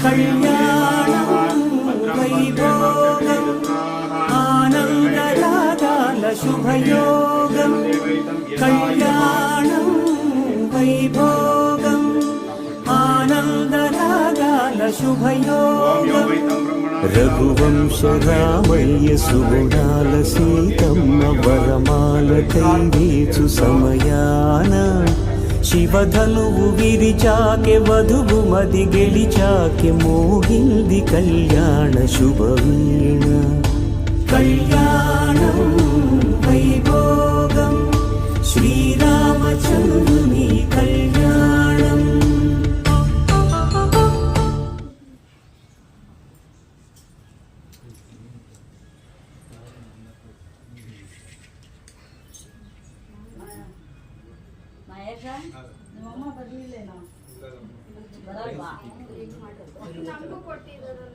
కళ్యాణం వైభోగం ఆనందరాగాల శుభయోగం కళ్యాణం వైభోగం ఆనందరాగాల శుభయోగం రఘువంశ రామయ్య సుగుణాల సీతమ్మ వరమాల కైవేచు సమయాన శివధనువు విరిచాకె వధువు మది గెలిచాకె మోగింది కళ్యాణ శుభవీణ కళ్యాణం వైభోగం శ్రీరామచంద్రుని కళ్యాణం. ನಿಮ್ಮಮ್ಮ ಬರ್ಲಿಲ್ಲೇನೋ ಬರಲ್ವಾ ನಮಗೂ ಕೊಟ್ಟಿದ್ದಾರೆ